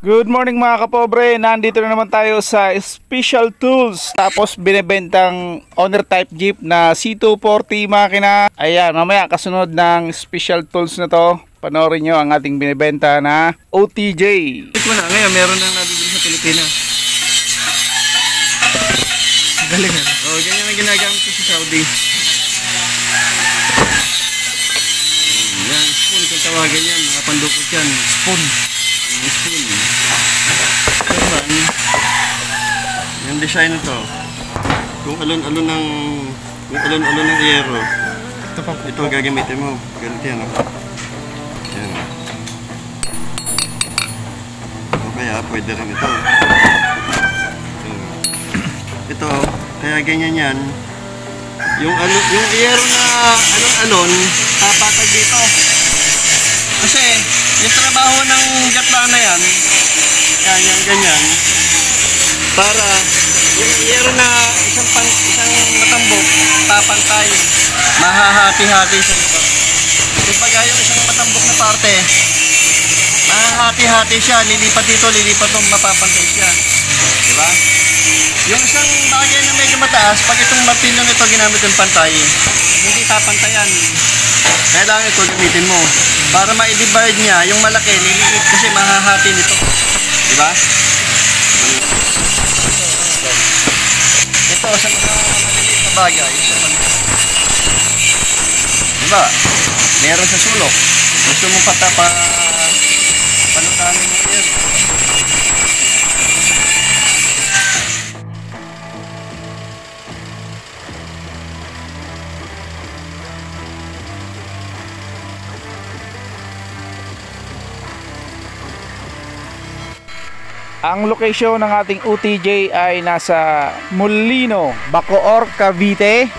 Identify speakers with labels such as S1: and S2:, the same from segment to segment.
S1: Good morning mga kapobre, nandito na naman tayo sa Special Tools. Tapos binibentang owner type jeep na C240 makina. Ayan, mamaya kasunod ng Special Tools na to, panoorin nyo ang ating binibenta na OTJ.
S2: Ito na, ngayon meron nang nabibili sa Pilipinas. Galing na. Oh, ganyan ang ginagamit ko sa Saudi. Yan, spoon kung tawagan yan, mga pandukot yan. Spoon. Spoon. Naman, yung design nito, kung alon-alon ng yero, ito gagamitin mo. Ganito yan, oh. Yan. O kaya, pwede rin ito. Ito, kaya ganyan yan. Yung yero na alon-alon, papatag dito. Kasi, yung trabaho ng gatlaan na yan, ganyan, para yung yero na isang matambok, papantay, mahahati-hati sa ito. Kumbaga yung isang matambok na parte, mahahati-hati siya, lilipat dito, lilipat doon, mapapantay siya. Diba? Yung isang bagay na medyo mataas, pag itong martilyo nito ginamit yung pantay, hindi papantayan. Kailangan ito gamitin mo. Para ma-divide niya, yung malaki, liliit kasi mahahati nito. Diba? Ito sa mga maliliit na bagay. Diba? Meron sa sulok. Gusto mo panutanin mo yan.
S1: Ang location ng ating OTJ ay nasa Molino, Bacoor, Cavite,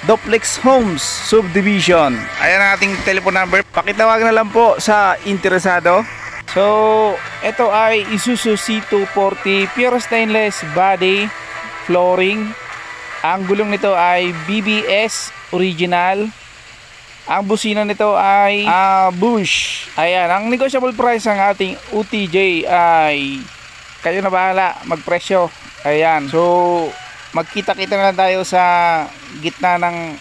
S1: Duplex Homes Subdivision. Ayan ang ating telephone number. Pakitawag na lang po sa interesado. So, ito ay Isuzu C240 pure stainless body flooring. Ang gulong nito ay BBS original. Ang busina nito ay Bush. Ayan, ang negotiable price ng ating OTJ ay kayo na bahala magpresyo. Ayan, so magkita-kita na lang tayo sa gitna ng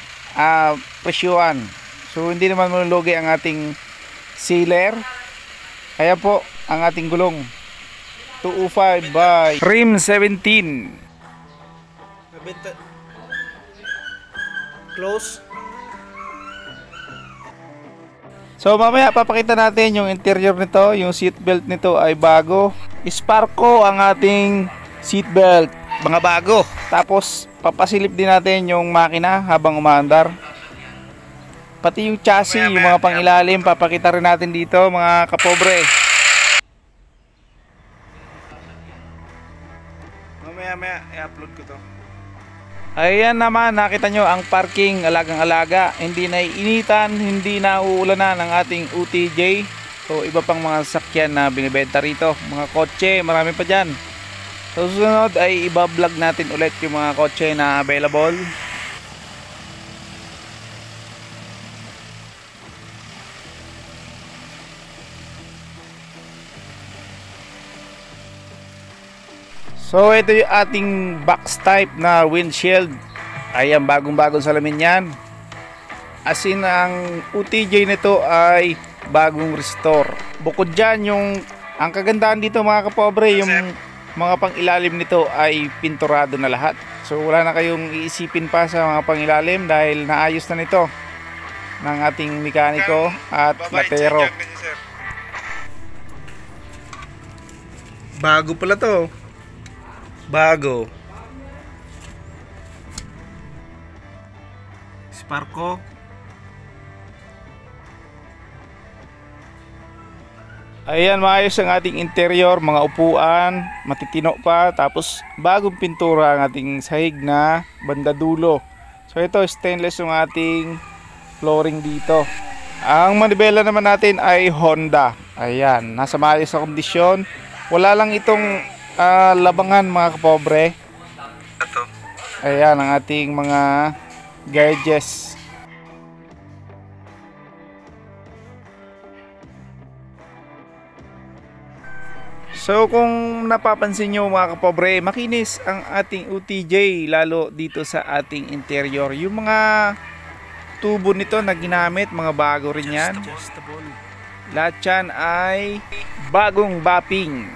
S1: presyuan. So hindi naman malulugi ang ating sealer. Ayan po ang ating gulong 205 by rim 17. Close. So mamaya papakita natin yung interior nito. Yung seatbelt nito ay bago. Sparco ang ating seatbelt, mga bago. Tapos papasilip din natin yung makina habang umaandar. Pati yung chassis, yung mga pangilalim, papakita rin natin dito mga kapobre. Mamaya i-upload ko to. Ayan naman, nakita nyo ang parking alagang-alaga. Hindi na iinitan, hindi na uulanan ng ating OTJ. So iba pang mga sasakyan na binibenta rito. Mga kotse, marami pa dyan. So susunod ay iba-vlog natin ulit yung mga kotse na available. So ito yung ating box type na windshield. Ayan, bagong-bagong salamin yan. As in, ang OTJ nito ay bagong restore. Bukod dyan, ang kagandahan dito mga kapobre, yung mga pangilalim nito ay pinturado na lahat. So wala na kayong iisipin pa sa mga pangilalim dahil naayos na nito ng ating mekaniko at latero. Bago pala to. Bago. Sparco. Ayan, maayos ang ating interior, mga upuan, matitino pa, tapos bagong pintura ang ating sahig na banda dulo. So ito stainless yung ating flooring dito. Ang manibela naman natin ay Honda. Ayan, nasa maayos na kondisyon. Wala lang itong labangan mga kapobre. Ito. Ayan ang ating mga gauges. So kung napapansin nyo mga kapobre, makinis ang ating UTJ lalo dito sa ating interior. Yung mga tubo nito na ginamit, mga bago rin yan. Lahat yan ay bagong bapping.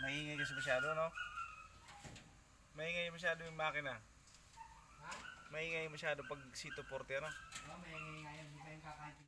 S1: Maingay kasi masyado, no? Maingay masyado yung makina. Ha? Maingay masyado pag C240, ano?
S3: Oo, may ngayon, hindi pa yung kakain.